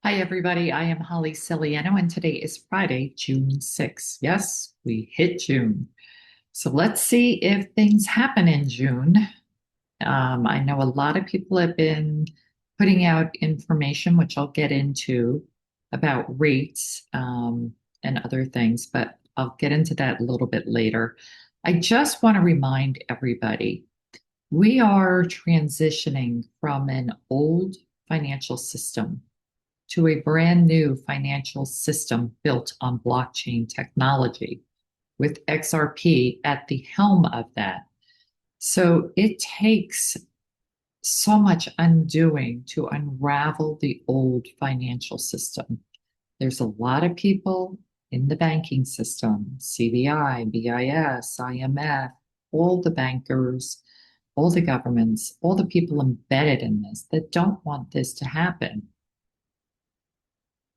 Hi, everybody. I am Holly Celiano, and today is Friday, June 6th. Yes, we hit June. So let's see if things happen in June. I know a lot of people have been putting out information, which I'll get into, about rates and other things, but I'll get into that a little bit later. I just want to remind everybody we are transitioning from an old financial system to a brand new financial system built on blockchain technology with XRP at the helm of that. So it takes so much undoing to unravel the old financial system. There's a lot of people in the banking system, CDI, BIS, IMF, all the bankers, all the governments, all the people embedded in this that don't want this to happen.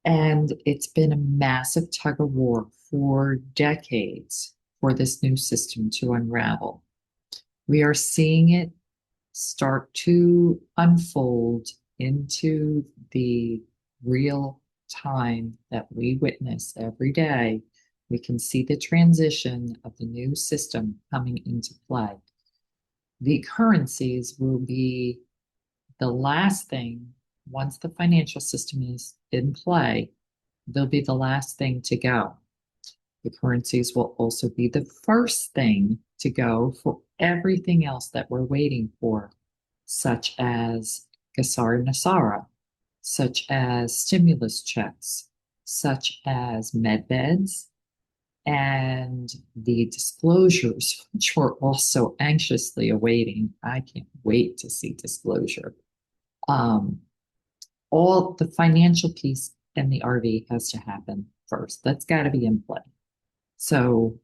And it's been a massive tug of war for decades for this new system to unravel. We are seeing it start to unfold into the real time that we witness every day. We can see the transition of the new system coming into play. The currencies will be the last thing, once the financial system is in play, they'll be the last thing to go. The currencies will also be the first thing to go for everything else that we're waiting for, such as Gasar Nasara, such as stimulus checks, such as med beds, and the disclosures, which we're also anxiously awaiting. I can't wait to see disclosure. Um, all the financial piece and the RV has to happen first. That's got to be in play. So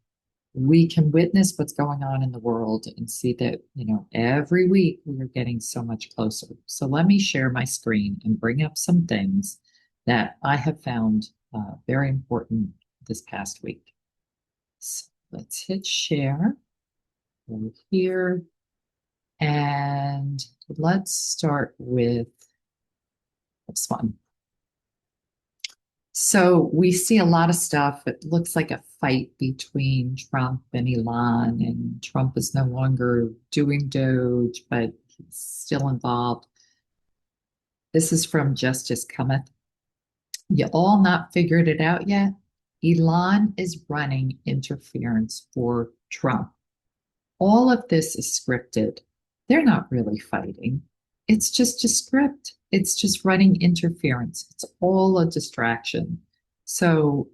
we can witness what's going on in the world and see that, every week we are getting so much closer. So let me share my screen and bring up some things that I have found very important this past week. So let's hit share over here. And let's start with this one. So we see a lot of stuff. It looks like a fight between Trump and Elon, and Trump is no longer doing Doge, but he's still involved. This is from Justice Cometh. You all not figured it out yet? Elon is running interference for Trump. All of this is scripted. They're not really fighting. It's just a script. It's just running interference. It's all a distraction. So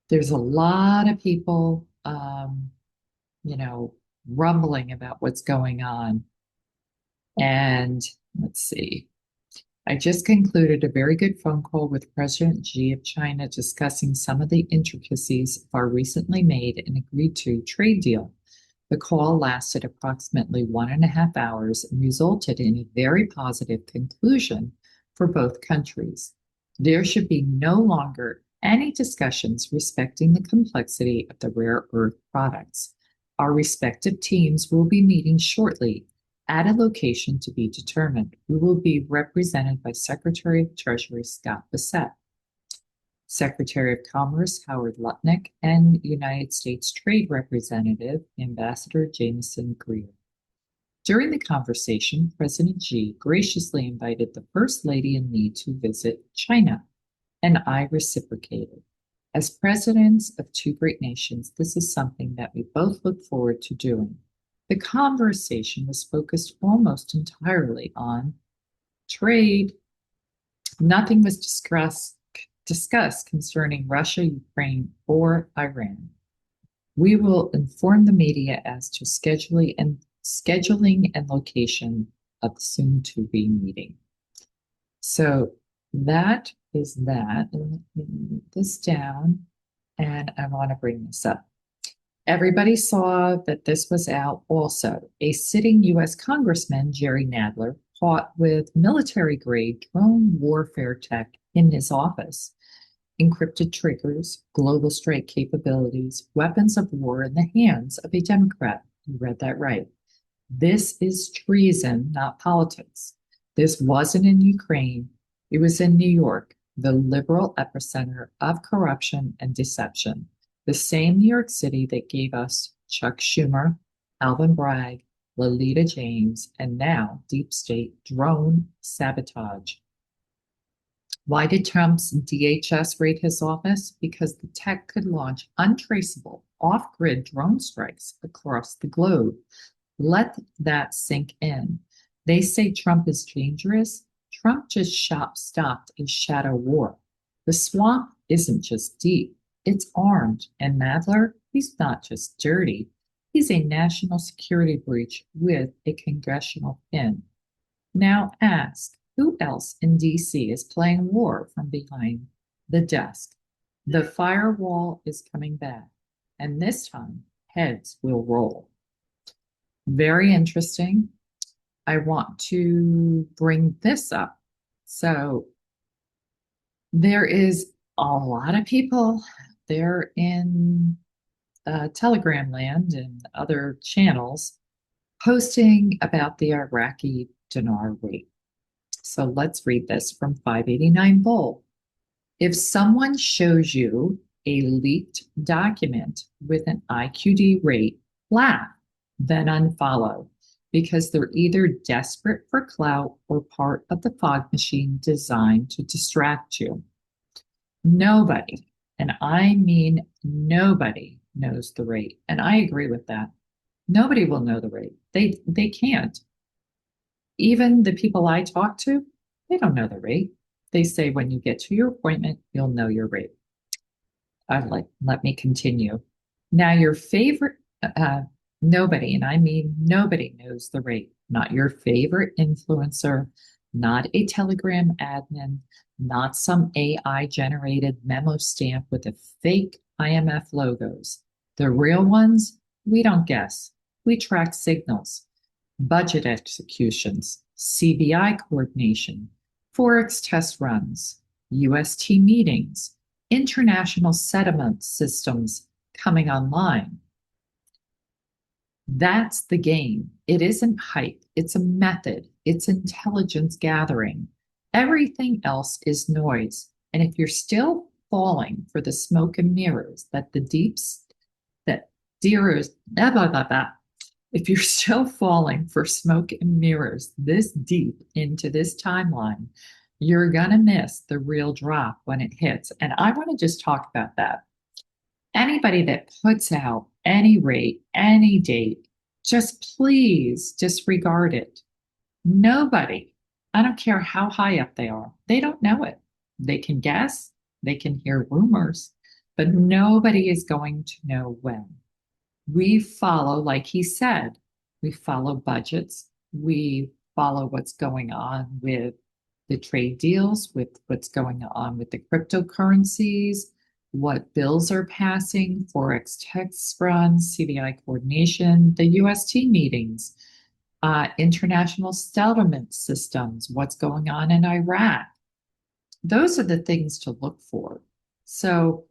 there's a lot of people, rumbling about what's going on. And let's see. I just concluded a very good phone call with President Xi of China discussing some of the intricacies of our recently made and agreed to trade deal. The call lasted approximately 1.5 hours and resulted in a very positive conclusion for both countries. There should be no longer any discussions respecting the complexity of the rare earth products. Our respective teams will be meeting shortly at a location to be determined. We will be represented by Secretary of Treasury Scott Bessent, Secretary of Commerce Howard Lutnick, and United States Trade Representative Ambassador Jameson Greer. During the conversation, President Xi graciously invited the First Lady and me to visit China, and I reciprocated. As presidents of two great nations, this is something that we both look forward to doing. The conversation was focused almost entirely on trade. Nothing was discussed concerning Russia, Ukraine, or Iran. We will inform the media as to scheduling and location of the soon-to-be meeting. So that is that. Let me move this down, and I want to bring this up. Everybody saw that this was out also. A sitting U.S. Congressman, Jerry Nadler, caught with military-grade drone warfare tech in his office. Encrypted triggers, global strike capabilities, weapons of war in the hands of a Democrat. You read that right. This is treason, not politics. This wasn't in Ukraine. It was in New York, the liberal epicenter of corruption and deception. The same New York City that gave us Chuck Schumer, Alvin Bragg, Lolita James, and now deep state drone sabotage. Why did Trump's DHS raid his office? Because the tech could launch untraceable off grid drone strikes across the globe. Let that sink in. They say Trump is dangerous. Trump just stopped a shadow war. The swamp isn't just deep, it's armed. And Nadler, he's not just dirty, he's a national security breach with a congressional pin. Now ask, who else in DC is playing war from behind the desk? The firewall is coming back, and this time heads will roll. Very interesting. I want to bring this up. So there is a lot of people there in Telegram land and other channels posting about the Iraqi dinar rate. So let's read this from 589 Bull. If someone shows you a leaked document with an IQD rate, laugh, then unfollow, because they're either desperate for clout or part of the fog machine designed to distract you. Nobody, and I mean nobody, knows the rate. And I agree with that. Nobody will know the rate. They can't. Even the people I talk to, they don't know the rate. They say when you get to your appointment, you'll know your rate. Let me continue. Now, your favorite, nobody, and I mean nobody knows the rate. Not your favorite influencer, not a Telegram admin, not some AI generated memo stamp with a fake IMF logos. The real ones, we don't guess. We track signals, budget executions, CBI coordination, Forex test runs, UST meetings, international settlement systems coming online. That's the game. It isn't hype, it's a method, it's intelligence gathering. Everything else is noise. And if you're still falling for the smoke and mirrors that the deeps, that dearers, blah, blah, blah, blah, if you're still falling for smoke and mirrors this deep into this timeline, you're going to miss the real drop when it hits. And I want to just talk about that. Anybody that puts out any rate, any date, just please disregard it. Nobody, I don't care how high up they are, they don't know it. They can guess, they can hear rumors, but nobody is going to know when. We follow, like he said, we follow budgets. We follow what's going on with the trade deals, with what's going on with the cryptocurrencies, what bills are passing, Forex text runs, CBI coordination, the UST meetings, international settlement systems, what's going on in Iraq. Those are the things to look for. So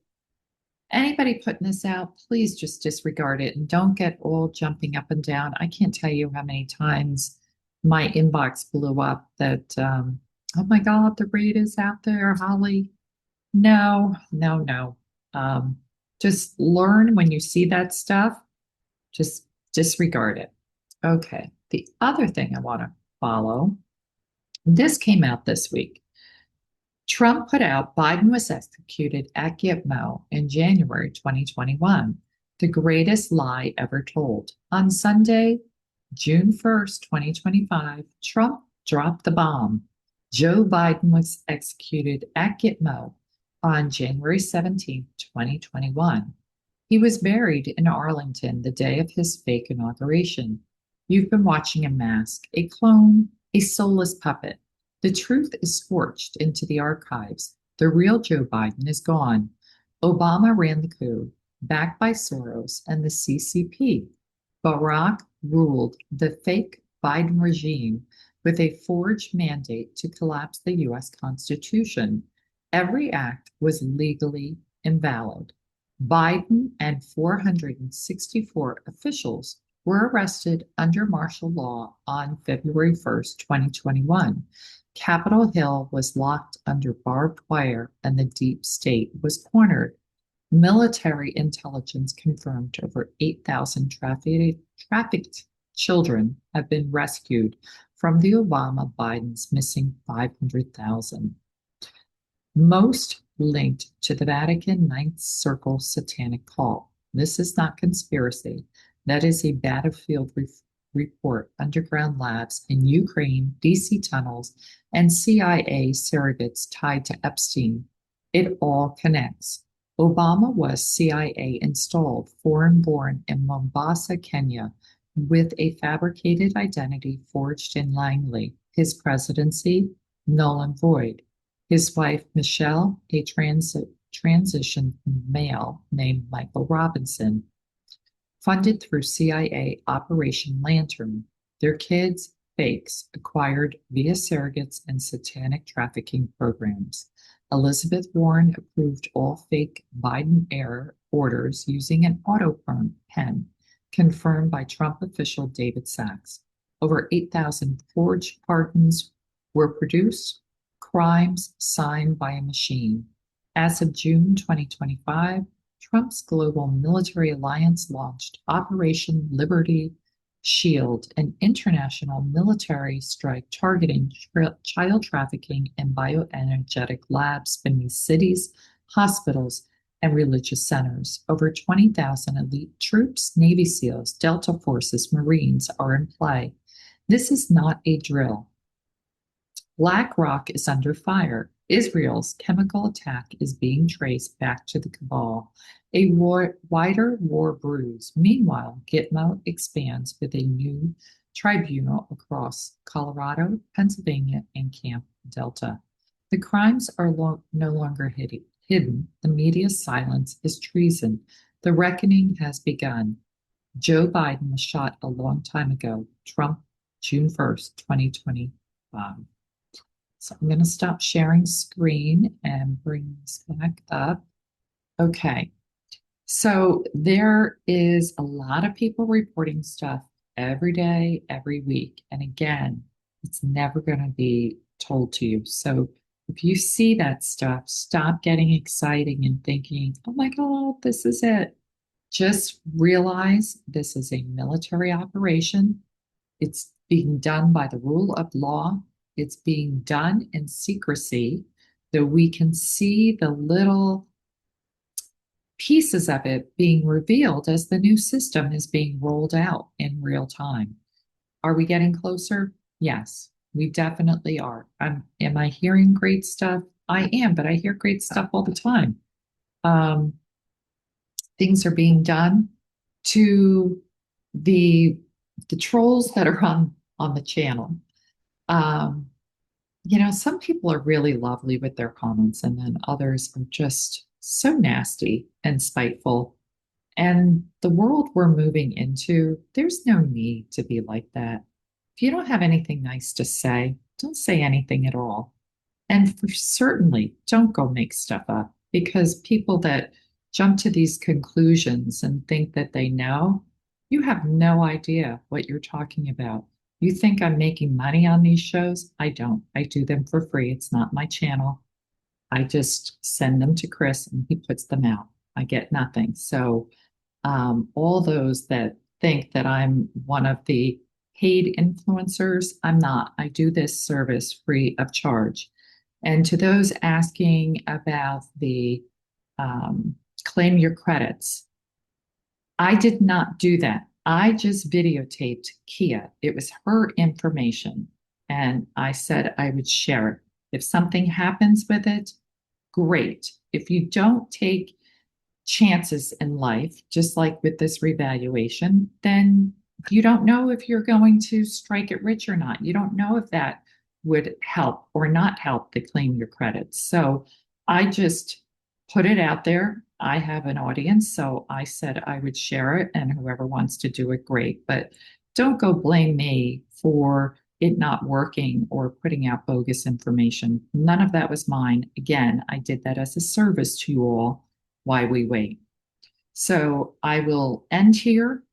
anybody putting this out, please just disregard it and don't get all jumping up and down. I can't tell you how many times my inbox blew up that, oh my God, the rate is out there, Holly. No, no, no. Just learn when you see that stuff, just disregard it. Okay. The other thing I want to follow, this came out this week. Trump put out Biden was executed at Gitmo in January 2021, the greatest lie ever told. On Sunday, June 1st, 2025, Trump dropped the bomb. Joe Biden was executed at Gitmo on January 17th, 2021. He was buried in Arlington the day of his fake inauguration. You've been watching a mask, a clone, a soulless puppet. The truth is scorched into the archives. The real Joe Biden is gone. Obama ran the coup, backed by Soros and the CCP. Barack ruled the fake Biden regime with a forged mandate to collapse the U.S. Constitution. Every act was legally invalid. Biden and 464 officials were arrested under martial law on February 1st, 2021. Capitol Hill was locked under barbed wire and the deep state was cornered. Military intelligence confirmed over 8,000 trafficked children have been rescued from the Obama Biden's missing 500,000, most linked to the Vatican Ninth Circle satanic cult. This is not conspiracy. That is a battlefield report, underground labs in Ukraine, DC tunnels, and CIA surrogates tied to Epstein. It all connects. Obama was CIA installed, foreign born in Mombasa, Kenya, with a fabricated identity forged in Langley. His presidency, null and void. His wife, Michelle, a transition male named Michael Robinson, funded through CIA Operation Lantern. Their kids, fakes, acquired via surrogates and satanic trafficking programs. Elizabeth Warren approved all fake Biden era orders using an auto pen, confirmed by Trump official David Sachs. Over 8,000 forged pardons were produced, crimes signed by a machine. As of June 2025, Trump's global military alliance launched Operation Liberty Shield, an international military strike targeting child trafficking in bioenergetic labs beneath cities, hospitals, and religious centers. Over 20,000 elite troops, Navy SEALs, Delta Forces, Marines are in play. This is not a drill. BlackRock is under fire. Israel's chemical attack is being traced back to the cabal. A wider war brews. Meanwhile, Gitmo expands with a new tribunal across Colorado, Pennsylvania, and Camp Delta. The crimes are no longer hidden. The media's silence is treason. The reckoning has begun. Joe Biden was shot a long time ago. Trump, June 1st, 2025. So I'm going to stop sharing screen and bring this back up. Okay. So there is a lot of people reporting stuff every day, every week. And again, it's never going to be told to you. So if you see that stuff, stop getting exciting and thinking, oh my God, this is it. Just realize this is a military operation. It's being done by the rule of law. It's being done in secrecy, though we can see the little pieces of it being revealed as the new system is being rolled out in real time. Are we getting closer? Yes, we definitely are. Am I hearing great stuff? I am, but I hear great stuff all the time. Things are being done to the trolls that are on the channel. Some people are really lovely with their comments, and then others are just so nasty and spiteful. And the world we're moving into, there's no need to be like that. If you don't have anything nice to say, don't say anything at all. And certainly don't go make stuff up, because people that jump to these conclusions and think that they know, you have no idea what you're talking about. You think I'm making money on these shows? I don't. I do them for free. It's not my channel. I just send them to Chris and he puts them out. I get nothing. So all those that think that I'm one of the paid influencers, I'm not. I do this service free of charge. And to those asking about the claim your credits, I did not do that. I just videotaped Kia. It was her information. And I said I would share it. If something happens with it, great. If you don't take chances in life, just like with this revaluation, then you don't know if you're going to strike it rich or not. You don't know if that would help or not help to claim your credits. So I just put it out there. I have an audience, so I said I would share it, and whoever wants to do it, great. But don't go blame me for it not working or putting out bogus information. None of that was mine. Again, I did that as a service to you all while we wait. So I will end here.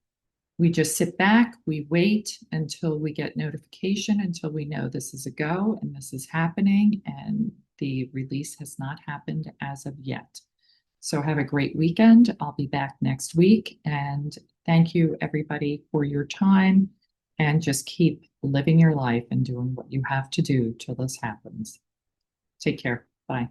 we just sit back, we wait until we get notification, until we know this is a go and this is happening, and the release has not happened as of yet. So have a great weekend. I'll be back next week. And thank you, everybody, for your time. And just keep living your life and doing what you have to do till this happens. Take care. Bye.